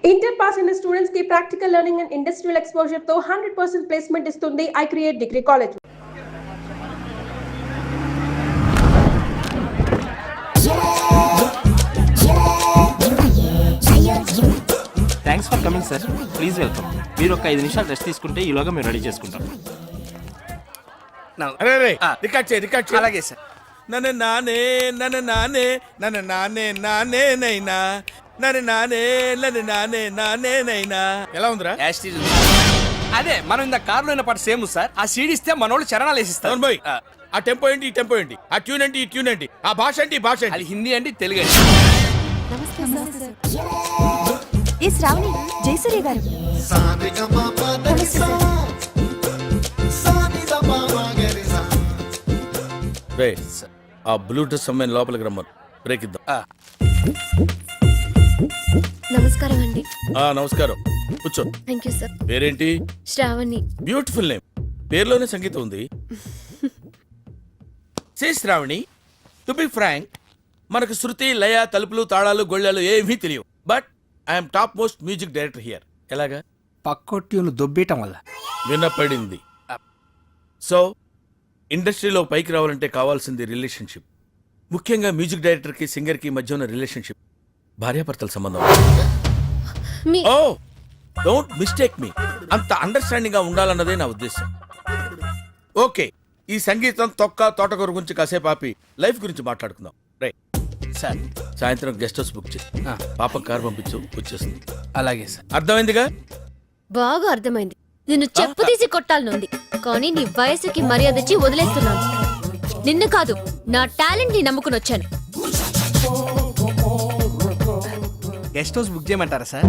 Inter pass అయిన students కి practical learning and industrial exposure తో 100% ప్లేస్మెంట్ ఇస్తుంది I create degree college. Thanks for coming sir, please welcome. మీరు ఒక 5 నిమిషాలు రెస్ట్ తీసుకుంటే ఈలోగా మేము రెడీ చేసుకుంటాం. అలాగే సార్. నన్ను నానే నన్ను నానే నన్ను నానే నానే నైనా నన్ను నానే నన్ను నానే నానే నైనా. ఎలా ఉందిరా? అదే మనం ఇంత కార్లో అయిన పాట సేమ్ సార్. ఆ సీడ్ ఇస్తే మనోళ్ళు చరణాలు వేసిస్తారు. బాయ్ ఆ టెంపో ఏంటి, ఈ టెంపో ఏంటి, ఆ ట్యూన్ ఏంటి, ఈ ట్యూన్ ఏంటి, ఆ భాష ఏంటి, ఈ భాష ఏంటి, అది హిందీ ఏంటి, తెలుగు ఏంటి? ఈ శ్రావణి జయసూర్య గారు. రే ఆ బ్లూటూత్ అమ్మాయిని లోపలికి రమ్మను, బ్రేక్ ఇద్దాం. నమస్కారం అండి. నమస్కారం, కూర్చో. Thank you sir. పేరేంటి? శ్రావణి. బ్యూటిఫుల్ నేమ్, పేరులోనే సంగీతం ఉంది. సే శ్రావణి, టు బి ఫ్రాంక్, మనకు శృతి, లయ, తలుపులు, తాళాలు, గొళ్ళాలు ఏమీ తెలియవు. But I'm top most music director here. ఎలాగా? పక్కొట్యూను దొబ్బేయటం వల్ల వినపడింది. సో ఇండస్ట్రీలో పైకి రావాలంటే కావాల్సింది రిలేషన్షిప్. ముఖ్యంగా మ్యూజిక్ డైరెక్టర్కి సింగర్కి మధ్య ఉన్న రిలేషన్షిప్ భార్యాభర్తల సంబంధం. ఓ డోంట్ మిస్టేక్ మీ, అంత అండర్స్టాండింగ్ గా ఉండాలన్నదే నా ఉద్దేశం. ఓకే, ఈ సంగీతం తొక్క తోటకూర గురించి కాసేపు ఆపి లైఫ్ గురించి మాట్లాడుకుందాం. Right sir. సాయంత్రం గెస్ట్ హౌస్ బుక్ చేయి, పాప కార్ పంపించు, వచ్చేస్తుంది. అలాగే సార్. అర్థమైందిగా? బాగా అర్థమైంది. నిన్ను చెప్పు తీసి కొట్టాలనుంది, కానీ నీ వయసుకి మర్యాద ఇచ్చి వదిలేస్తున్నాను. నిన్ను కాదు, నా టాలెంట్ ని నమ్ముకుని వచ్చాను. గెస్ట్ హౌస్ బుక్ చేయమంటారా సార్?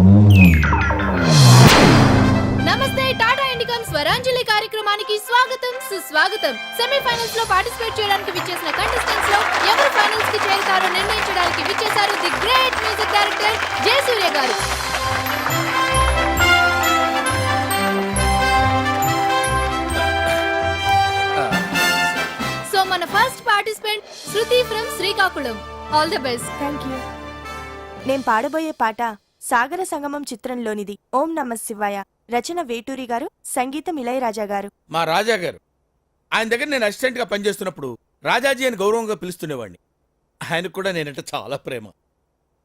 నమస్తే, టాటా ఇండికమ్ స్వరాంజలి కార్యక్రమానికి స్వాగతం, సుస్వాగతం. సెమీఫైనల్స్ లో పార్టిసిపేట్ చేయడానికి విచ్చేసిన కంటెస్టెంట్స్ లో ఎవరు ఫైనల్స్ కి చేరుతారో నిర్ణయించడానికి విచ్చేశారు the great music director Jayasurya garu. So మన first participant Shruti from Srikakulam. All the best. Thank you. నేను పాడబోయే పాట సాగర సంగమం చిత్రంలోనిది. ఓం నమః శివాయ. రచన వేటూరి గారు, సంగీతం ఇళయరాజా గారు. మా రాజా గారు. ఆయన దగ్గర నేను అసిస్టెంట్ గా పనిచేస్తున్నప్పుడు రాజాజీ అని గౌరవంగా పిలుస్తుండేవాడిని. ఆయనకు కూడా నేనంటే చాలా ప్రేమ.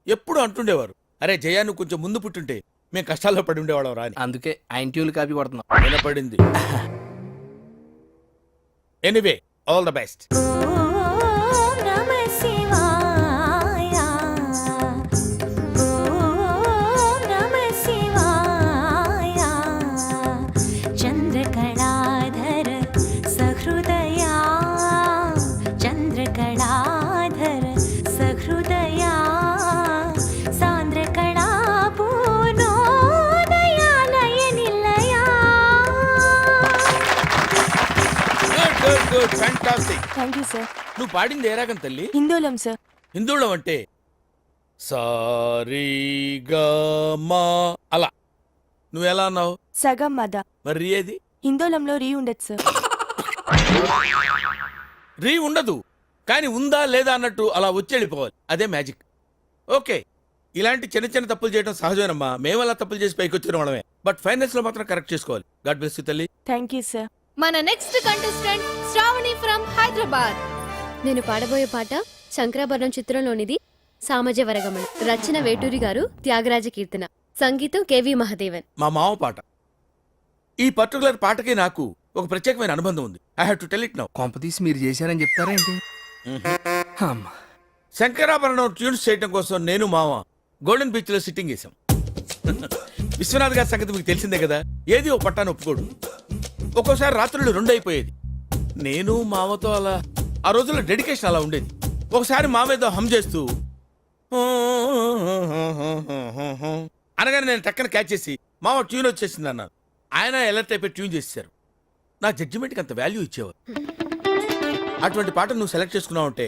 ఎప్పుడు అంటుండేవారు, అరే జయా నువ్వు కొంచెం ముందు పుట్టుంటే మేము కష్టాల్లో పడి ఉండేవాళ్ళం రాని. అందుకే ఆయన ట్యూన్లు కాపీ కొడుతున్నాం. వినపడింది. Anyway, all the best. Thank you sir. నువ్వు పాడింది ఏ రాగం తల్లి? హిందోళం సార్. హిందోళం అంటే సారీగమా అలా. నువ్వు ఎలా అన్నావు? సగం మద. మరి ఏది? హిందోళంలో రీ ఉండదు సార్. రీ ఉండదు, కానీ ఉందా లేదా అన్నట్టు అలా వచ్చి వెళ్ళిపోవాలి. అదే మ్యాజిక్. ఓకే, ఇలాంటి చిన్న చిన్న తప్పులు చేయడం సహజమేనమ్మా. మేము అలా తప్పులు చేసి పైకి వచ్చిన వాళ్ళమే. బట్ ఫైనల్స్ లో మాత్రం కరెక్ట్ చేసుకోవాలి. గాడ్ బ్లెస్ యు తల్లి. Thank you sir. మన next contestant Shravani from Hyderabad. నేను పాడబోయే పాట శంకరాభరణం చిత్రంలోనిది. సామజవరగమన. రచన వేటూరి గారు, త్యాగరాజ కీర్తన, సంగీతం కేవి మహదేవన్. మా మామ పాట. ఈ పర్టికులర్ పాటకి నాకు ఒక ప్రత్యేకమైన అనుబంధం ఉంది. I have to tell it now. కొంపతీసి మీరు చేశారని చెప్తారా ఏంటి? శంకరాభరణం ట్యూన్స్ చేయడం కోసం నేను మామ గోల్డెన్ బీచ్ లో సిట్టింగ్ చేశాం. విశ్వనాథ్ గారి సంగతి మీకు తెలిసిందే కదా. ఏది ఓ పట్టాను ఒప్పుకోడు. ఒక్కోసారి రాత్రులు 2 అయిపోయేది. నేను మామతో అలా ఆ రోజుల్లో డెడికేషన్ అలా ఉండేది. ఒకసారి మామ ఏదో హమ్ చేస్తూ అనగానే నేను టక్కన క్యాచ్ చేసి మామ ట్యూన్ వచ్చేసింది అన్నాను. ఆయన ఎలర్ట్ అయిపోయి ట్యూన్ చేశారు. నా జడ్జిమెంట్కి అంత వాల్యూ ఇచ్చేవారు. అటువంటి పాటను నువ్వు సెలెక్ట్ చేసుకున్నావు అంటే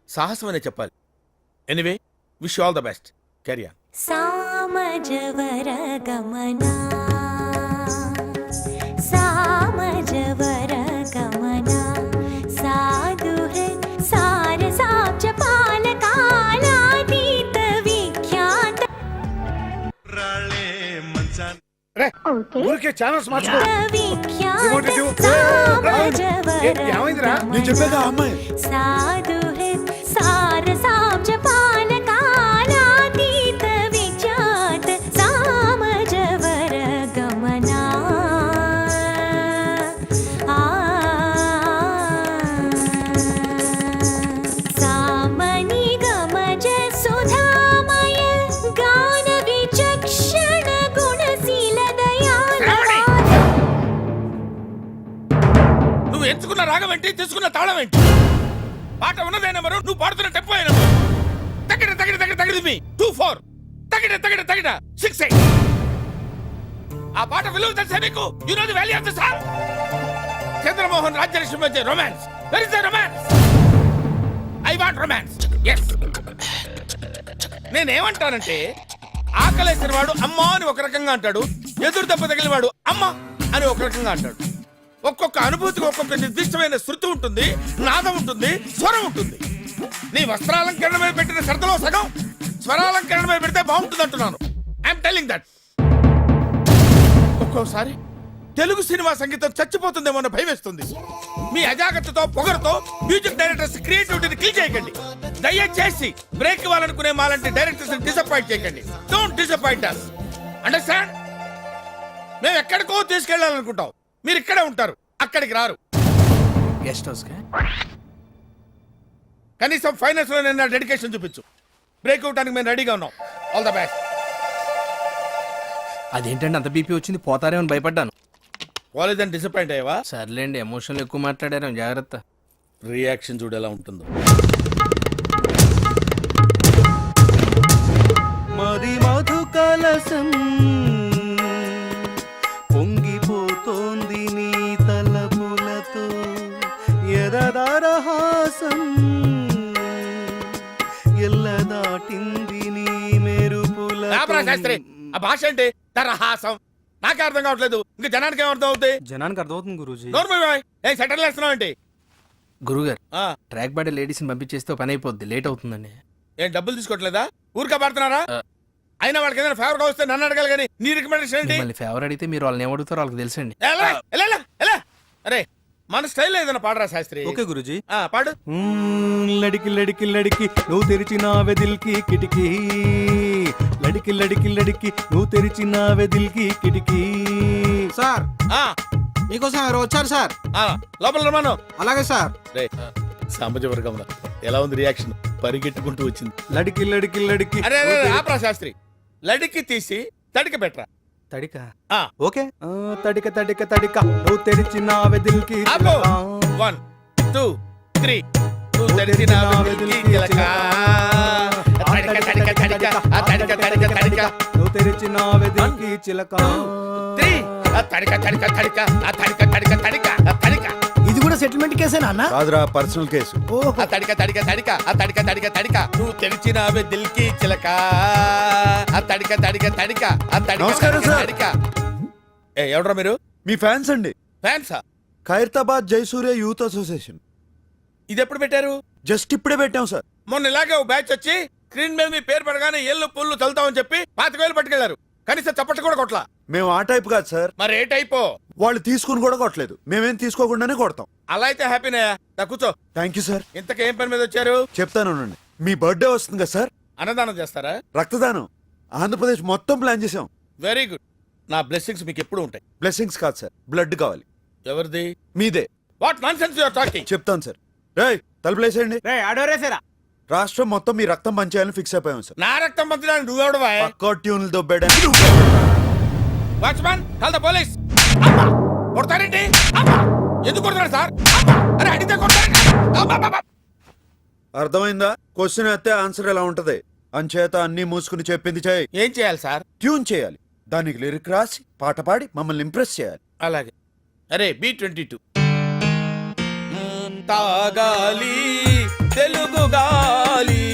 సాహసం అనే చెప్పాలి. Anyway, wish all the best. Carry on. సామజవరగమనా సామజవరగమనా సాధుహృద్ సారసాబ్జ పాలకాలాతీత విఖ్యాత రాళే ఊరికే ఛానల్స్ మార్చుకో. విఖ్యాత ఏమైందిరా? నేను చెప్పేది ఆ అమ్మాయి. సాధుహృత్ సారసాబ్జ పాలకాలాతీత విఖ్యాత సామజవర గమనా సామని గమజ సుధామయ గాన విచక్షణ గుణశీల దయాళ నువ్వు ఎంచుకున్న రాగం ఏంటి, తీసుకున్న తాళం ఏంటి? పాట ఉన్నదే నెంబరు, నువ్వు పాడుతున్న టెంపో అయిన తగిన తగిన తగిన తగినది మీ 2-4 తగిన తగిన తగిన 6-8. ఆ పాట విలువ తెలుసా నీకు? You know the value of the song. Chandramohan Rajyalakshmi మధ్య romance. Where is the romance? I want romance. yes. నేనేమంటానంటే ఆకలేసిన వాడు అమ్మా అని ఒక రకంగా అంటాడు, ఎదురు దెబ్బ తగిలిన వాడు అమ్మ అని ఒక రకంగా అంటాడు. ఒక్కొక్క అనుభూతికి ఒక్కొక్క నిర్దిష్టమైన శృతి ఉంటుంది, నాదం ఉంటుంది, స్వరం ఉంటుంది. నీ వస్త్రాలంకరణ మీద పెట్టిన శ్రద్ధలో సగం స్వరాలంకరణ మీద పెడితే బాగుంటుంది అంటున్నాను. I'm telling that. ఒక్కోసారి తెలుగు సినిమా సంగీతం చచ్చిపోతుందేమో అన్న భయం వేస్తుంది. మీ అజాగ్రత్తతో పొగరుతో మ్యూజిక్ డైరెక్టర్స్ క్రియేటివిటీని కిల్ చేయకండి. దయచేసి బ్రేక్ ఇవ్వాలనుకునే మాలాంటి డైరెక్టర్స్ డిసప్పాయింట్ చేయకండి. Don't disappoint us. అండర్స్టాండ్? మేము ఎక్కడికో తీసుకెళ్లాలనుకుంటాం, మీరు ఇక్కడే ఉంటారు, అక్కడికి రారు. గెస్ట్ హౌస్ కా కనీసం ఫైనాన్స్ లో నేను డెడికేషన్ చూపించు. బ్రేక్ అవటానికి మేము రెడీగా ఉన్నాం. All the best. అదేంటండి అంత బీపీ వచ్చింది, పోతారేమని భయపడ్డాను. కాలేజ్ డిసప్పాయింట్ అయ్యావా? సర్లేండి, ఎమోషన్లు ఎక్కువ మాట్లాడారు, జాగ్రత్త. రియాక్షన్ చూడు ఎలా ఉంటుందో. మది మధు కలసం పొంగిపోతోంది నీ తలపులతో ఎదదరహాసం ఎల్ల దాటింది నీ మెరుపుల. రాబరా శాస్త్రి, ఆ భాష ఏంటి? తరహాసం. నాకే అర్థం కావట్లేదు, ఇంకా జనానికి ఏమర్థం అవుతాయి? జనానికి అర్థమవుతుంది గురూజీ. ఏ సెటిల్ వేస్తున్నావు ఏంటి? గురుగారు, ఆ, ట్రాక్ బాడీ లేడీస్ని పంపించేస్తే పని అయిపోద్ది, లేట్ అవుతుందండి. ఏం డబ్బులు తీసుకోవట్లేదా? ఊరికే పడుతున్నారా? అయినా వాళ్ళకి ఏదైనా ఫేవర్ వస్తే నన్ను అడగాలి కానీ నీ రికమెండేషన్ ఏంటి? మళ్ళీ ఫేవర్ అడిగితే మీరు వాళ్ళని ఏమడుగుతారో వాళ్ళకి తెలుసండి. ఎలా? అరే మన స్టైల్ ఏదైనా పాడరా శాస్త్రి. ఓకే గురుజీ. పాడు. లడికి లడికి లడికి నువ్వు తెరిచిన వెదిల్కి కిటికీ, లడికి లడికి లడికి నువ్వు తెరిచిన వెదిల్కి కిటికీ. సార్, ఆ, మీకోసం ఎవరు వచ్చారు సార్? ఆ, లోపల రమాను. అలాగే సార్. రే సామాజిక వర్గంలో ఎలా ఉంది రియాక్షన్? పరిగెట్టుకుంటూ వచ్చింది. లడికి లడికి లడికి అరే ఆపరా శాస్త్రి, లడికి తీసి తడికి పెట్టరా. తడిక. ఆ, ఓకే. తడిక తడిక తడిక నువ్వు తెరిచిన వెదిల్కి ఆపు. 1 2 3 నువ్వు తెరిచిన వెదిల్కి చిలక. తడిక తడిక తడిక ఆ తడిక తడిక తడిక నువ్వు తెరిచిన వెదిల్కి చిలక. 3 ఆ తడిక తడిక తడిక ఆ తడిక తడిక తడిక ఆ తడిక. ఇది కూడా సెటిల్మెంట్ కేసేనా అన్న? కాదురా, పర్సనల్ కేసు. ఆ తడిక తడిక తడిక ఆ తడిక తడిక తడిక నువ్వు తెరిచిన వెదిల్కి చిలక. ఆ తడిక తడిక తడిక ఆ తడిక నమస్కారం తడిక సార్. తడిక. ఎవడ్రా మీరు? మీ ఫ్యాన్స్ అండి. ఫ్యాన్సా? Khairatabad Jayasurya youth association. ఇది ఎప్పుడు పెట్టారు? జస్ట్ ఇప్పుడే పెట్టాం సార్. మొన్న ఇలాగే ఓ బ్యాచ్ వచ్చి స్క్రీన్ మీద మీ పేరు పడగానే ఎల్లు పుల్లు చల్లుతామని చెప్పి 25,000 పట్టుకెళ్లారు. కనీసం చప్పట్లు కూడా కొట్లా. మేము ఆ టైప్ కాదు సార్. మరి ఏ టైపో? వాళ్ళు తీసుకుని కూడా కొట్టలేదు, మేమేం తీసుకోకుండానే కొడతాం. అలా అయితే హ్యాపీనే. కూర్చో. Thank you sir. ఇంతకేం పని మీద వచ్చారు? చెప్తాను, మీ బర్త్డే వస్తుంది కదా సార్. అన్నదానం చేస్తారా? రక్తదానం ఆంధ్రప్రదేశ్ మొత్తం ప్లాన్ చేసాం. Very good. నా బ్లెస్సింగ్స్ మీకు ఎప్పుడు ఉంటాయి. బ్లెస్సింగ్స్ కాదు సార్, బ్లడ్ కావాలి. ఎవరిది? మీదే. What nonsense you are talking? చెప్తాను సార్. రేయ్ తలుపులేసేయండి. ఆడోరేసారా? రాష్ట్రం మొత్తం మీ రక్తం పంచేయాలని ఫిక్స్ అయిపోయాం సార్. నా రక్తం పంచడానికి నువ్వెవడవా? పక్కా ట్యూన్లు దొబ్బాడు. Watchman, call the police. కొడతారేంటి? ఎందుకు కొడతారు సార్? అరే అడిగితే కొడతారండి. అర్థమైందా? క్వశ్చన్ అయితే ఆన్సర్ ఎలా ఉంటది. అంచేత అన్ని మూసుకుని చెప్పింది చేయి. ఏం చేయాలి సార్? ట్యూన్ చేయాలి, దానికి లిరిక్ రాసి పాట పాడి మమ్మల్ని ఇంప్రెస్ చేయాలి. అలాగే. అరే B22 తాగాలి తెలుగు గాలి,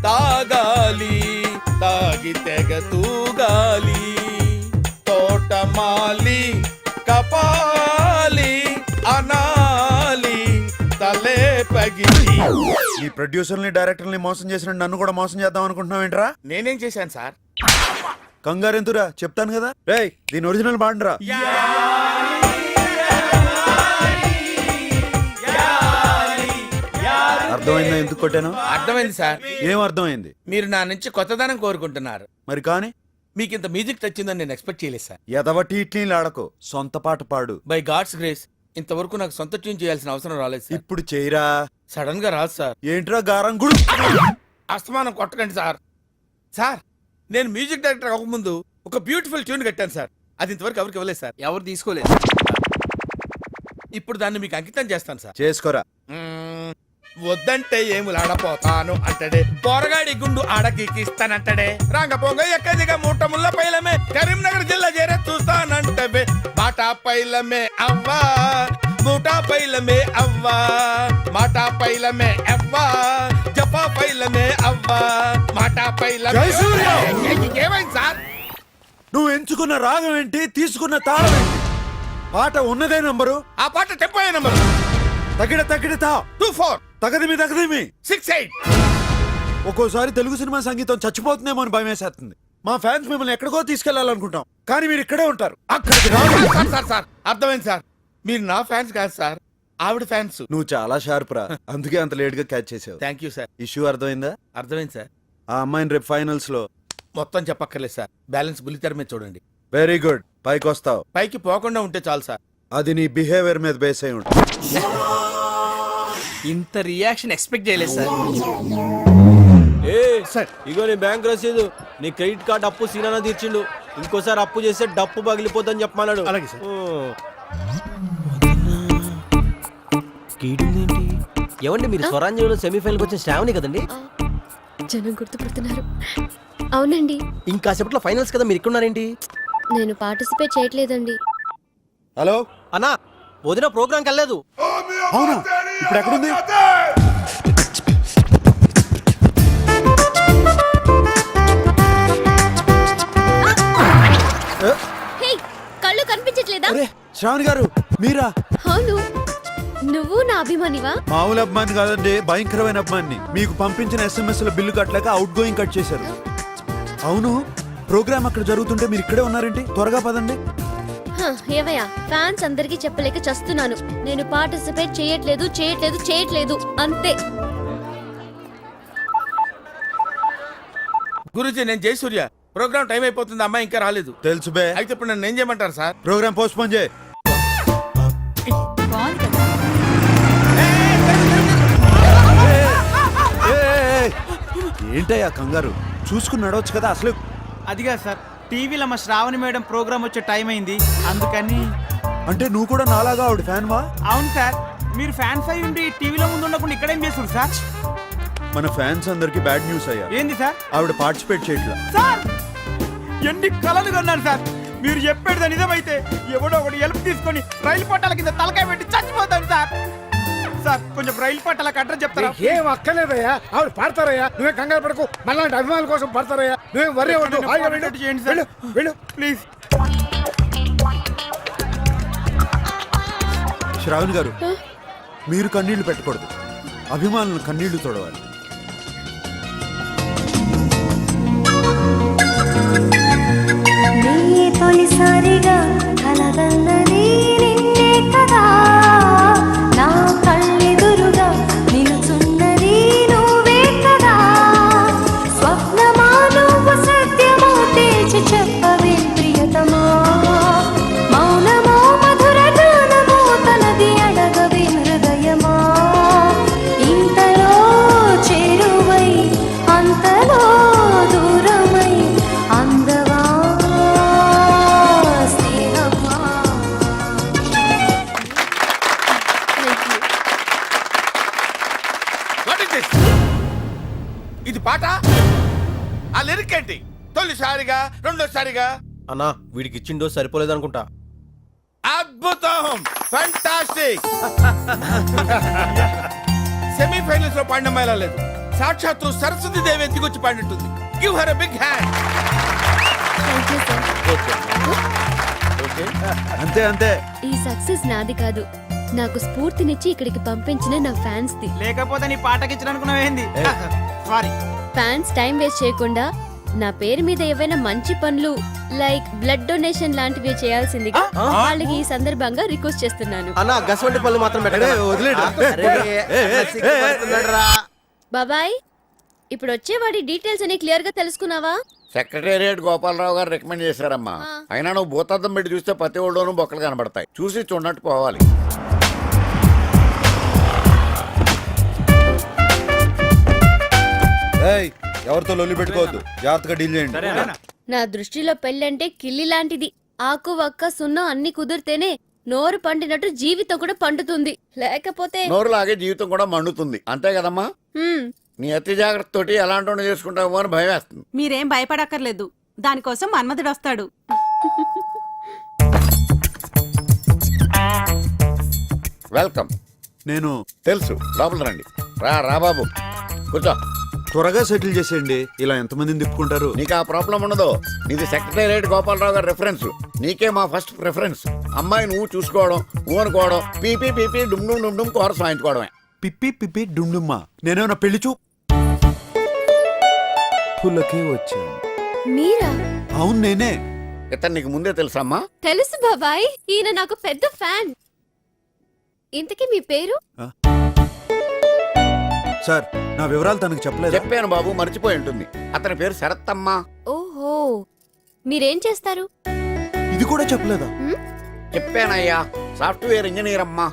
తాగాలి తాగి తెగ తూగాలి, తోటమాలి కపాలి అనాలి తలే పగిలి. ఈ ప్రొడ్యూసర్ని డైరెక్టర్ని మోసం చేసిన నన్ను కూడా మోసం చేద్దాం అనుకుంటున్నావు ఏంట్రా? నేనేం చేశాను సార్? కంగారు ఎందురా చెప్తాను కదా. రేయ్ దీని ఒరిజినల్ పాడండిరా. అర్థమైందా ఎందుకు కొట్టాను? అర్థమైంది సార్. ఏం అర్థమైంది? మీరు నా నుంచి కొత్తదనం కోరుకుంటున్నారు. మరి కానీ మీకు ఇంత మ్యూజిక్ వచ్చిందని నేను ఎక్స్పెక్ట్ చేయలేదు సార్. ఎదవటి ఇట్లీలు ఆడకు, సొంత పాట పాడు. బై గాడ్స్ గ్రేస్ ఇంతవరకు నాకు సొంత ట్యూన్ చేయాల్సిన అవసరం రాలేదు సార్. ఇప్పుడు చేయరా. సడన్ గా రాదు సార్. ఏంట్రా గారం గుడు? అస్తమానం కొట్టకండి సార్. సార్ నేను మ్యూజిక్ డైరెక్టర్ అవ్వకముందు ఒక బ్యూటిఫుల్ ట్యూన్ కట్టాను సార్. అది ఇంతవరకు ఎవరికి ఇవ్వలేదు సార్. ఎవరు తీసుకోలేదు. ఇప్పుడు దాన్ని మీకు అంకితం చేస్తాను సార్. చేసుకోరా. వద్దంటే ఏములాడపోతాను అంటడే, పోరగాడి గుండు ఆడకిస్తానంటడే, రాంగపోంగ ఎక్కదిగా మూట ముళ్ళ పైలమే, కరీంనగర్ జిల్లా చేరే చూస్తానంటవే, బాటా పైలమే అవ్వా మూటా పైలమే అవ్వా, మాటా పైలమే అవ్వా, జపా పైలమే అవ్వా, మాటా పైలమే. ఏమైంది సార్? నువ్వు ఎంచుకున్న రాగం ఏంటి, తీసుకున్న తాళం ఏంటి? పాట ఉన్నదే నంబరు, ఆ పాట టెంపో నంబరు తగిడ తగిడతా 24 తగదిమి తగదిమి 68. ఒక్కోసారి తెలుగు సినిమా సంగీతం చచ్చిపోతుందేమో అని భయం వేసేస్తుంది. మా ఫ్యాన్స్ మిమ్మల్ని ఎక్కడికో తీసుకెళ్లాలనుకుంటాం, కానీ మీరు ఇక్కడే ఉంటారు. అక్కడికి రాదు. సార్ సార్ సార్ అర్థమైంది సార్. మీరు నా ఫ్యాన్స్ కాదు సార్, ఆవిడ ఫ్యాన్స్. నువ్వు చాలా షార్ప్ రా, అందుకే అంత లేట్ గా క్యాచ్ చేసావు. Thank you sir. ఇష్యూ అర్థమైందా? అర్థమైంది సార్. ఆ అమ్మాయిని రేపు ఫైనల్స్ లో మొత్తం చెప్పక్కర్లేదు సార్, బ్యాలెన్స్ బుల్లితెర మీద చూడండి. వెరీ గుడ్, పైకి వస్తావు. పైకి పోకుండా ఉంటే చాలు సార్. అది నీ బిహేవియర్ మీద బేస్ అయి ఉంటుంది. ఇంత రియాక్షన్ ఎక్స్పెక్ట్ చేయలేదు సార్. సార్ ఇగో నీ బ్యాంక్ రసీదు, నీ క్రెడిట్ కార్డ్ అప్పు సీనానా తీర్చిండు, ఇంకోసారి అప్పు చేస్తే డప్పు పగిలిపోద్దని చెప్పమన్నాడు. అలాగే సార్. ఏమండి మీరు స్వరాంజలిలో సెమీఫైనల్కి వచ్చిన శ్రావణి కదండి? జనం గుర్తుపడుతున్నారు. అవునండి. ఇంకా సేపట్లో ఫైనల్స్ కదా, మీరు ఇక్కడున్నారేంటి? నేను పార్టిసిపేట్ చేయట్లేదండి. హలో అన్నా వదిన ప్రోగ్రాంకి వెళ్ళలేదు. అవునా? ఇప్పుడు ఎక్కడుంది? హే, కళ్ళు కనిపించట్లేదా? అరే శ్రావణి గారు మీరా? అవును, నువ్వు నా అభిమానివా? మామూలు అభిమాని కాదండి, భయంకరమైన అభిమాని. మీకు పంపించిన SMS ల బిల్లు కట్టలేక అవుట్ గోయింగ్ కట్ చేశారు. అవును, ప్రోగ్రామ్ అక్కడ జరుగుతుంటే మీరు ఇక్కడే ఉన్నారేంటి? త్వరగా పదండి. ఏవయ్యా, ఫ్యాన్స్ అందరికీ చెప్పలేక చస్తున్నాను. నేను పార్టిసిపేట్ చేయట్లేదు అంతే. గురూజీ నేను జయసూర్య. ప్రోగ్రామ్ టైం అయిపోతుంది, అమ్మాయి ఇంకా రాలేదు. తెలుసు బే. అయితే ఇప్పుడు నన్ను ఏం చేయమంటారు సార్? ప్రోగ్రామ్ పోస్ట్ పోన్ చేయి. ఏంటయ్యా కంగారు? చూసుకుని నడవచ్చు కదా. అసలు అదిగా సార్, టీవీలో మా శ్రావణి మేడం ప్రోగ్రామ్ వచ్చే టైం అయింది, అందుకని. అంటే నువ్వు కూడా నాలాగా ఆవిడ ఫ్యాన్ వా? అవును సార్, మీరు ఫ్యాన్స్ అయి ఉండి టీవీలో ముందు ఉండకుండా ఇక్కడేం చేస్తారు సార్? మన ఫ్యాన్స్ అందరికి బ్యాడ్ న్యూస్ అయ్యా. ఏంది సార్? ఆవిడ పార్టిసిపేట్ చేయట్లా. సార్ ఎన్ని కలలు కొన్నాను సార్. మీరు చెప్పేది నిజమైతే ఎవడో ఒకటి హెల్ప్ తీసుకొని రైలు పట్టాల కింద తలకాయ పెట్టి చచ్చిపోతాను సార్. సార్ కొంచెం రైలు పట్టాలకు అడ్రస్ చెప్తారా? ఏం అక్కర్లేదయ్యా, ఆవిడ పడతారయ్యా. నువ్వే కంగారు పడకు, మళ్ళీ అభిమానుల కోసం పడతారయ్యా. నువ్వే వర్రీ అవ్వద్దు. హాయిగా వెళ్ళు. చేయండి సార్. వెళ్ళు ప్లీజ్. శ్రావణి గారు మీరు కన్నీళ్లు పెట్టకూడదు, అభిమానులను కన్నీళ్లు తోడవాలి. తొలిసారిగా కలగన్నది నిన్నే కదా, నా కళ్ళెదురుగా నిలుచున్నది నువ్వే కదా, స్వప్నమా నువ్వు సత్యమో తేల్చి చెప్పవే ప్రియతమా, మౌనమో మధుర గానమో తనది అడగవే హృదయమా, ఇంతలో చేరువై అంతలో దూరమై అందవా స్నేహమా. What is this? ఇది పాట? ఆ లిరిక్ ఏంటి? తొలిసారిగా, రెండోసారిగా. అన్నా వీడికి ఇచ్చిండో సరిపోలేదు అనుకుంటా. అద్భుతం, ఫ్యాంటాస్టిక్. సెమీఫైనల్స్ లో పాడిన అమ్మాయిలా లేదు, సాక్షాత్తు సరస్వతి దేవి ఎత్తుకొచ్చి పాడినట్టుంది. Give her a big hand. అంతే అంతే. ఈ సక్సెస్ నాది కాదు, నాకు స్ఫూర్తినిచ్చి ఇక్కడికి పంపించిన నా ఫ్యాన్స్ ది. లేకపోతే నీ పాటకి ఇచ్చిన అనుకున్నావేంది? సారీ. ఫ్యాన్స్ టైం వేస్ట్ చేయకుండా నా పేరు మీద ఏవైనా మంచి పనులు లైక్ బ్లడ్ డొనేషన్ లాంటివి చేయాల్సిందిగా వాళ్ళకి ఈ సందర్భంగా రిక్వెస్ట్ చేస్తున్నాను. అన్న గసవంటి పళ్ళు మాత్రం బాబాయ్, ఇప్పుడు వచ్చేవాడి డీటెయిల్స్ అన్ని క్లియర్ గా తెలుసుకున్నావా? సెక్రటేరియట్ గోపాలరావు గారు రికమెండ్ చేశారమ్మా. అయినా నువ్వు భూతార్థం పెట్టి చూస్తే ప్రతి ఒళ్ళోనూ బొక్కలు కనబడతాయి. చూసి చూడనట్టు పోవాలి. ఏయ్, ఎవరితో లొల్లి పెట్టుకోవద్దు, జాగ్రత్తగా డీల్ చేయండి. నా దృష్టిలో పెళ్ళంటే కిల్లి లాంటిది. ఆకు వక్క సున్నం అన్ని కుదిరితేనే నోరు పండినట్టు జీవితం కూడా పండుతుంది. లేకపోతే నోరు లాగే జీవితం కూడా మండుతుంది. అంతే కదమ్మా? నీ అతి జాగ్రత్త తోటి ఎలాంటి చేసుకుంటామో అని భయం వేస్తుంది. మీరేం భయపడక్కర్లేదు, దానికోసం మన్మధుడు వస్తాడు. వెల్కమ్. నేను తెలుసు, లోపల రండి. రా బాబు, కూర్చో. త్వరగా సెటిల్ చేసేయండి, ఇలా ఎంతమందిని తిప్పుకుంటారు? నీకు ఆ ప్రాబ్లం ఉండదు. నీది సెక్రటేరియట్ గోపాలరావు గారి రెఫరెన్స్. నీకే మా ఫస్ట్ ప్రిఫరెన్స్. అమ్మాయి నువ్వు చూసుకోవడం, నువ్వు అనుకోవడం, పీపీ పీపీ డుమ్ డుమ్ డుమ్ డుమ్ కోరస్ వాయించుకోవడమే. పిప్పి పిప్పి డుమ్డుమ్మా. నేనేమన్నా పెళ్లి చూపులకే వచ్చాను. మీరా? అవును, నేనే. ఇతను నీకు ముందే తెలుసమ్మా? తెలుసు బాబాయ్, ఈయన నాకు పెద్ద ఫ్యాన్. ఇంతకీ మీ పేరు? సార్, నా వివరాలు తనకు చెప్పలేదు. చెప్పాను బాబు, మర్చిపోయి ఉంటుంది. అతని పేరు శరత్తమ్మా. ఓహో, మీరేం చేస్తారు? ఇది కూడా చెప్పలేదా? చెప్పానయ్యా, సాఫ్ట్వేర్ ఇంజనీర్ అమ్మా.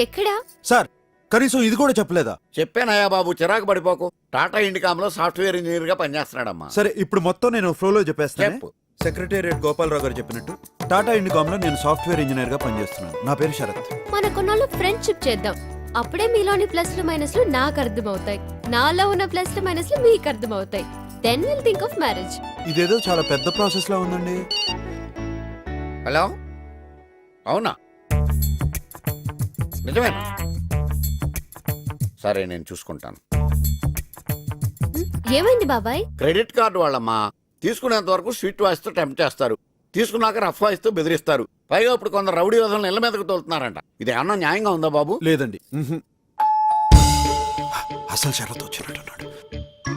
ఎక్కడా? సార్, కనీసం ఇది కూడా చెప్పలేదా? చెప్పానయ్యా బాబు, చిరాకు పడిపోకు. టాటా ఇండికామ్ లో సాఫ్ట్వేర్ ఇంజనీర్ గా పనిచేస్తున్నాడమ్మా. సరే, ఇప్పుడు మొత్తం నేను ఫ్లోలో చెప్పేస్తాను. చెప్పు. సెక్రటేరియట్ గోపాలరావు గారు చెప్పినట్టు టాటా ఇండికామ్ లో నేను సాఫ్ట్వేర్ ఇంజనీర్ గా పనిచేస్తున్నాను. నా పేరు శరత్. మన కొన్నాళ్ళు ఫ్రెండ్షిప్ చేద్దాం. అప్పుడే మీలోని ప్లస్లు మైనస్లు నాకు అర్థమవుతాయి, నాలో ఉన్న ప్లస్లు మైనస్లు మీకు అర్థమవుతాయి. Then will think of marriage. ఇదేదో చాలా పెద్ద ప్రాసెస్ లా ఉందండి. హలో, అవునా? నిజమేనా? సరే, నేను చూసుకుంటాను. ఏమైంది బాబాయ్? Credit card వాళ్ళమ్మా. తీసుకునేంత వరకు స్వీట్ వాయిస్తూ టెంప్ట్ చేస్తారు. తీసుకున్నాక రఫ్ వాయిస్తూ బెదిరిస్తారు. పైగా ఇప్పుడు కొందరు రౌడీ వదలను ఇళ్ల మీదకు తోలుతున్నారంట. ఇది ఏమన్నా న్యాయంగా ఉందా బాబు? లేదండి. అసలు షరత్ వచ్చినట్టున్నాడు.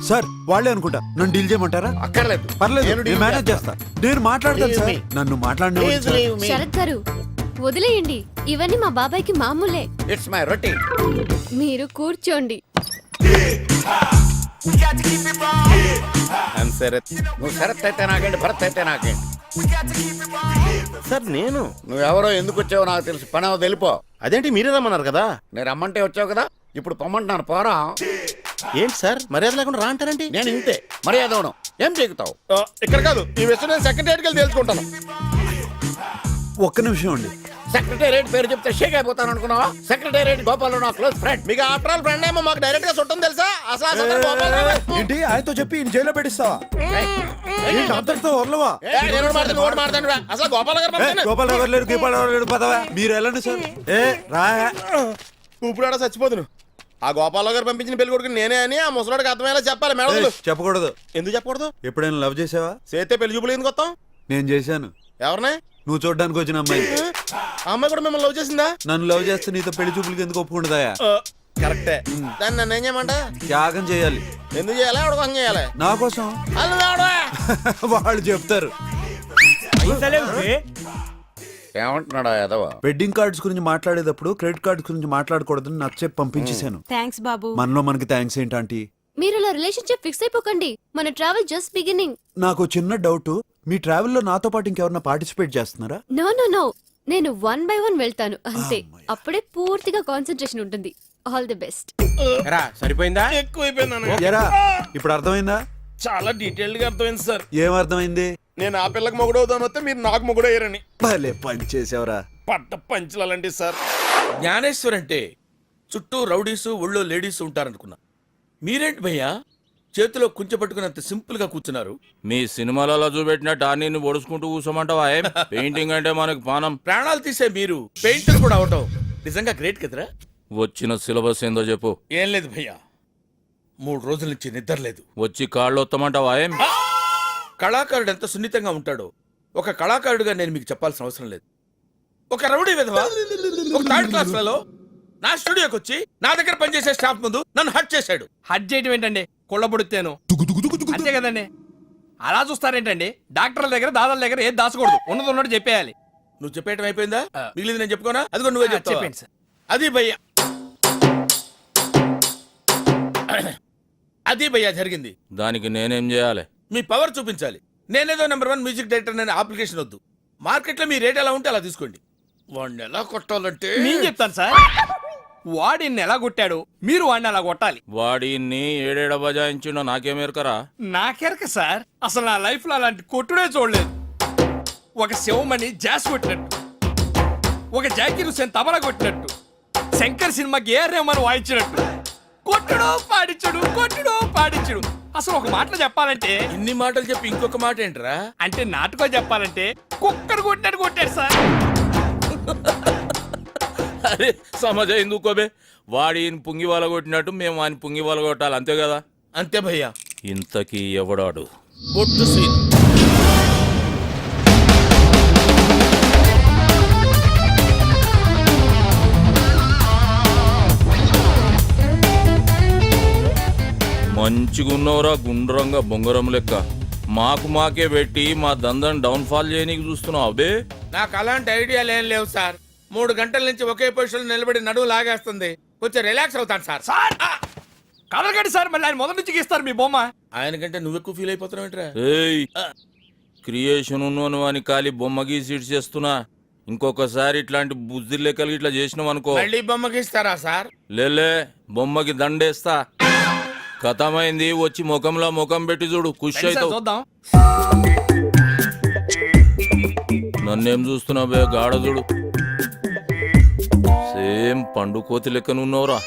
సార్, వాళ్ళే అనుకుంటా. నన్ను డీల్ చేయమంటారా? అక్కర్లేదు, పర్లేదు, నేను నేను deal మేనేజ్ చేస్తా. నేను మాట్లాడతాను సార్. నన్ను Please leave me. శరత్ గారు, వదిలేయండి. ఇవన్నీ మా బాబాయ్కి మామూలే. It's my routine. మీరు కూర్చోండి. నువ్వు శరత్ అయితే నాకేంటి, భరత్ అయితే నాకేంటి. సార్ నేను నువ్వెవరో ఎందుకు వచ్చావో నాకు తెలుసు. పని వెళ్ళిపో. అదేంటి మీరే రమ్మన్నారు కదా? నేను రమ్మంటే వచ్చావు కదా, ఇప్పుడు పొమ్మంటున్నాను. పోరా. ఏంటి సార్ మర్యాద లేకుండా రా అంటారండి? నేను ఇంతే మర్యాద అవడం. ఏం చెక్కుతావు? ఇక్కడ కాదు, ఈ విషయం నేను సెక్రటరీకి వెళ్ళి తెలుసుకుంటాను. ఒక్క నిమిషం అండి. సెక్రటేరియట్ పేరు చెప్తే షేక్ అయిపోతాను అనుకున్నావా? సెక్రటేరియట్ గోపాలరావు నా క్లోజ్ ఫ్రెండ్. మీకు ఆఫ్టర్ ఆల్ ఫ్రెండ్ ఏమో, మాకు డైరెక్ట్ గా చుట్టం తెలుసా? అసలు ఏంటి ఆయనతో చెప్పి ఈయన జైల్లో పెట్టిస్తావా? ఏంటి అంతటితో వదలవా? అసలు గోపాల గారు గోపాలరావు గారు లేరు, గోపాలరావు లేరు, పదవా. మీరు వెళ్ళండి సార్. ఏ రా, ఇప్పుడు చచ్చిపోతును. ఆ గోపాల గారు పంపించిన పెళ్లి కొడుకు నేనే అని ఆ ముసలాడికి అర్థమయ్యేలా చెప్పాలి మేడం. చెప్పకూడదు. ఎందుకు చెప్పకూడదు? ఎప్పుడైనా లవ్ చేసావా? చేస్తే పెళ్లి చూపులు ఎందుకు వస్తాం? నేను చేశాను. ఎవరిని? నువ్వు చూడడానికి వచ్చిన అమ్మాయి. ఆ అమ్మాయి కూడా మిమ్మల్ని లవ్ చేసిందా? నన్ను లవ్ చేస్తే నీతో పెళ్లి చూపులకి ఎందుకు ఒప్పుకుంటుందాయా? కరెక్టే. దాన్ని నన్ను ఏం చేయమంట? త్యాగం చేయాలి. ఎందుకు చేయాలి? ఎవరి కోసం చేయాలి? నా కోసం. వాళ్ళు చెప్తారు. ఏమంటున్నాడా యాదవ? వెడ్డింగ్ కార్డ్స్ గురించి మాట్లాడేటప్పుడు క్రెడిట్ కార్డ్స్ గురించి మాట్లాడకూడదని నాకు చెప్పి పంపించేశాను. థ్యాంక్స్ బాబు. మనలో మనకి థ్యాంక్స్ ఏంటంటే మీరు ఇలా రిలేషన్షిప్ ఫిక్స్ అయిపోకండి. మన ట్రావెల్ జస్ట్ బిగినింగ్. నాకు చిన్న డౌట్. మీ ట్రావెల్ లో నాతో పాటు ఇంకెవరన్నా పార్టిసిపేట్ చేస్తున్నారా? నో నో నో, నేను 1 by 1 వెళ్తాను అంతే. అప్పుడే పూర్తిగా కాన్సన్ట్రేషన్ ఉంటుంది. All the best. సరిపోయిందా? ఎక్కువైపోయింది. ఎరా, ఇప్పుడు అర్థమైందా? చాలా డీటెయిల్డ్ గా అర్థమైంది సార్. ఏం అర్థమైంది? నేను ఆ పిల్లకి మొగుడు అవుతాను వస్తే మీరు నాకు మొగుడు అయ్యారని. భలే పని చేసావురా. పట్ట పంచులు అలాంటి సార్. జ్ఞానేశ్వర్ అంటే చుట్టూ రౌడీసు ఒళ్ళో లేడీస్ ఉంటారనుకున్నా. మీరేంటి భయ్యా చేతిలో కుంచపట్టుకున్నంత సింపుల్ గా కూర్చున్నారు? మీ సినిమాలలో చూపెట్టినట్టు అన్ని ఒడుచుకుంటూ కూర్చోమంటావా? పెయింటింగ్ అంటే మనకు పానం. ప్రాణాలు తీసే మీరు పెయింటర్ కూడా అవటం నిజంగా గ్రేట్ కదరా. వచ్చిన సిలబస్ ఏందో చెప్పు. ఏం లేదు భయ్యా, 3 రోజుల నుంచి నిద్ర లేదు. వచ్చి కాళ్ళు వస్తామంటావా? కళాకారుడు ఎంత సున్నితంగా ఉంటాడో ఒక కళాకారుడిగా నేను మీకు చెప్పాల్సిన అవసరం లేదు. ఒక రౌడీ విధవా, ఒక 3rd క్లాస్ ఫెలో నా స్టూడియోకి వచ్చి నా దగ్గర పనిచేసే స్టాఫ్ ముందు నన్ను హట్ చేశాడు. హట్ చేయటం ఏంటండి? కుళ్ళబొడితేను అంతే కదండి. అలా చూస్తారేంటండి? డాక్టర్ల దగ్గర దాదాల దగ్గర ఏది దాచకూడదు, ఉన్నది ఉన్నట్టు చెప్పేయాలి. నువ్వు చెప్పేయటం అయిపోయిందా? మిగిలింది నేను చెప్పుకోనా? అది కూడా నువ్వే చెప్తావా? చెప్పండి సార్. అది భయ్యా, అది భయ్యా జరిగింది. దానికి నేనేం చేయాలి? మీ పవర్ చూపించాలి. నేనేదో #1 మ్యూజిక్ డైరెక్టర్ అనే అప్లికేషన్ వద్దు. మార్కెట్లో మీ రేట్ ఎలా ఉంటే అలా తీసుకోండి. వాడిని ఎలా కొట్టాలంటే నేను చెప్తాను సార్. వాడిని ఎలా కొట్టాడు, మీరు వాడిని అలా కొట్టాలి. వాడిని ఏడేడ బజాయించిండో నాకేమేరకరా? నాకెరక సార్, అసలు నా లైఫ్ లో అలాంటి కొట్టుడే చూడలేదు. ఒక శివమణి జాస్ కొట్టినట్టు, ఒక జాకీర్ హుస్సేన్ తబలా కొట్టినట్టు, శంకర్ సినిమాకి ఏ రెహమాన్ వాయించినట్టు కొట్టుడు పాడించుడు, కొట్టుడు పాడించుడు. అసలు ఒక మాటలో చెప్పాలంటే, ఇన్ని మాటలు చెప్పి ఇంకొక మాట ఏంట్రా? అంటే నాటుకో చెప్పాలంటే కుక్కర్ కొట్టినట్టు కొట్టాడు సార్. అరే సమజ ఎందుకోబే? వాడి పుంగి వాళ్ళ కొట్టినట్టు మేము వాని పుంగి వాళ్ళ కొట్టాలి, అంతే కదా? అంతే భయ్యా. ఇంతకీ ఎవడాడు? బొట్టు సీన్. మంచిగున్నవరా గుండ్రంగా బొంగరం లెక్క. మాకే పెట్టి మా దందని డౌన్ ఫాల్ చేయనీకి చూస్తున్నావు అబే? నాకు అలాంటి ఐడియాలు ఏం లేవు సార్. 3 గంటల నుంచి ఒకే పొజిషన్ నిలబడి నడువు లాగేస్తుంది. కొంచెం రిలాక్స్ అవుతాను సార్. సార్ కదలకండి సార్, మళ్ళీ ఆయన మొదటి నుంచి గీస్తారు మీ బొమ్మ. ఆయన కంటే నువ్వు ఎక్కువ ఫీల్ అయిపోతున్నావు ఏంట్రా? ఏయ్, క్రియేషన్ ఉన్నను అని ఖాళీ బొమ్మ గీసి చేస్తున్నా. ఇంకొకసారి ఇట్లాంటి బుద్ధి లెక్కలు ఇట్లా చేసినాం అనుకో, మళ్ళీ బొమ్మకి ఇస్తారా సార్? లేలే బొమ్మకి దండేస్తా. కథమైంది, వచ్చి ముఖంలో ముఖం పెట్టి చూడు, ఖుషి రండి సార్, అవుతావు. చూద్దాం. నన్నేం చూస్తున్నావు బే గాఢ చూడు, సేమ్ పండు కోతి లెక్కనున్నావురా.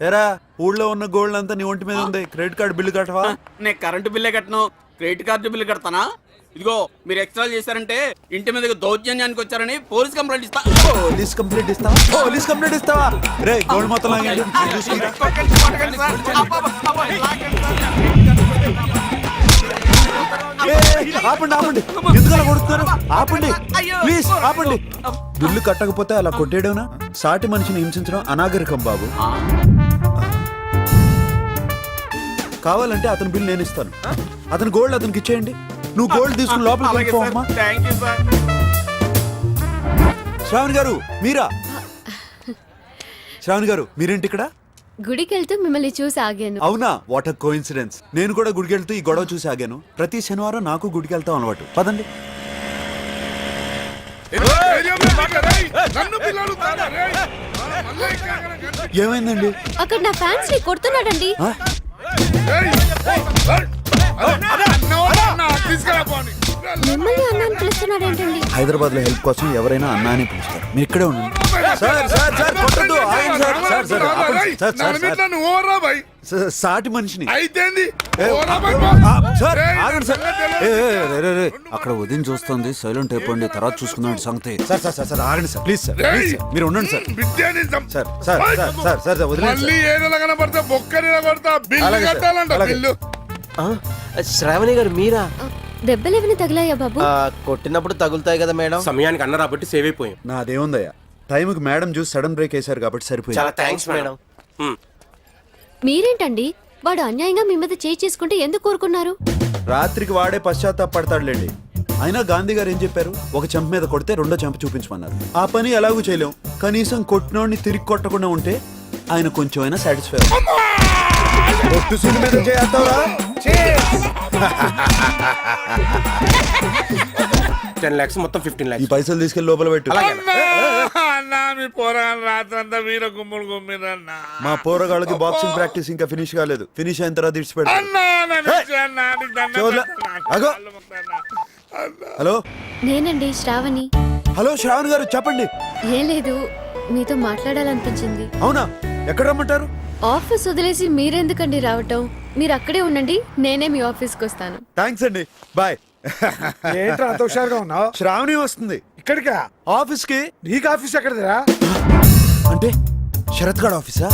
ఎరా ఊళ్ళో ఉన్న గోల్డ్ అంతా నీ ఒంటి మీద ఉంది. క్రెడిట్ కార్డు బిల్లు కట్టవా? నేను కరెంటు బిల్లే కట్టను, క్రెడిట్ కార్డు బిల్లు కడతానా? ఇదిగో మీరు ఎక్స్ట్రా చేశారంటే ఇంటి మీదకి దౌర్జన్యానికి వచ్చారని పోలీస్ కంప్లైంట్ ఇస్తా. పోలీస్ కంప్లైంట్ ఇస్తావా? పోలీస్ కంప్లైంట్ ఇస్తావా? రే గోల్డ్ మొత్తం లాగండి. ఆపండి ఆపండి, ఎందుకు అలా కొడుతున్నారు? ఆపండి ప్లీజ్ ఆపండి. బిల్లు కట్టకపోతే అలా కొట్టేయడవునా? సాటి మనిషిని హింసించడం అనాగరికం బాబు. కావాలంటే అతని బిల్లు నేను ఇస్తాను. అతని గోల్డ్ అతనికి ఇచ్చేయండి. నువ్వు గోల్డ్ తీసుకుని లోపలికి వెళ్ళిపోమ్మా. శ్రావణి గారు మీరా? శ్రావణి గారు మీరేంటి ఇక్కడ? గుడికి వెళ్తూ మిమ్మల్ని చూసి ఆగాను. అవునా? What a coincidence. నేను కూడా గుడికి వెళ్తూ ఈ గొడవ చూసి ఆగాను. ప్రతి శనివారం నాకు గుడికి వెళ్తాం అలవాటు. పదండి. ఏమైందండి? అక్కడ నా ఫ్యాన్స్ ని కొడుతున్నాడండి. ఆ? మిమ్మల్ని అన్నాను పిలుస్తున్నాడు ఏంటండి? హైదరాబాద్ లో హెల్ప్ కోసం ఎవరైనా అన్నా అని పిలుస్తారు. మీరు ఇక్కడే ఉండండి. సార్ సార్ సార్ కొట్టొద్దు. ఆగండి సార్. సార్ సార్ ఆపండి. సార్ సార్ సార్ సాటి మనిషిని సార్ ఆగండి సార్. అక్కడ ఉదయం చూస్తుంది, సైలెంట్ అయిపోండి, తర్వాత చూసుకుందాం సంగతి. సార్ సార్ సార్ సార్ ఆగండి sir, please sir, please sir, మీరు ఉండండి sir. Sir sir sir sir sir వదిలేండి సార్. శ్రావణి గారు మీరా? దెబ్బలేమని తగిలాయా బాబు? కొట్టినప్పుడు తగులుతాయి కదా మేడం. సమయానికి అన్న రాబట్టి సేవ్ అయిపోయాం. నాదేముందయ్యా, టైంకి మేడం చూసి సడన్ బ్రేక్ వేశారు కాబట్టి సరిపోయింది. చాలా థ్యాంక్స్ మేడం. మీరేంటండి, వాడు అన్యాయంగా మీ మీద చేయి చేసుకుంటే ఎందుకు కోరుకున్నారు? రాత్రికి వాడే పశ్చాత్తాపడతాడులేండి. అయినా గాంధీ గారు ఏం చెప్పారు? ఒక చెంప మీద కొడితే రెండో చెంప చూపించమన్నారు. ఆ పని ఎలాగూ చేయలేం. కనీసం కొట్టినోడిని తిరిగి కొట్టకుండా ఉంటే ఆయన కొంచెం అయినా సాటిస్ఫై. ఒట్టు సీన్ మీద చేస్తావా? 10 lakhs మొత్తం 15 lakhs. ఈ పైసలు తీసుకెళ్లి లోపల పెట్టు. మా పోరగాళ్ళకి బాక్సింగ్ ప్రాక్టీస్ ఇంకా ఫినిష్ కాలేదు. ఫినిష్ అయిన తర్వాత ఇడిచి పెడతా. హలో నేనండి శ్రావణి. హలో శ్రావణి గారు చెప్పండి. ఏం లేదు, మీతో మాట్లాడాలనిపించింది. అవునా? ఎక్కడ రమ్మంటారు? ఆఫీస్ వదిలేసి మీరెందుకండి రావటం? మీరు అక్కడే ఉండండి, నేనే మీ ఆఫీస్కి వస్తాను. థ్యాంక్స్ అండి, బాయ్. ఏంట్రా అంత హుషారుగా ఉన్నావు? శ్రావణి వస్తుంది ఇక్కడికా? ఆఫీస్ కి. నీకు ఆఫీస్ ఎక్కడదిరా? అంటే శరత్ గారి ఆఫీసా?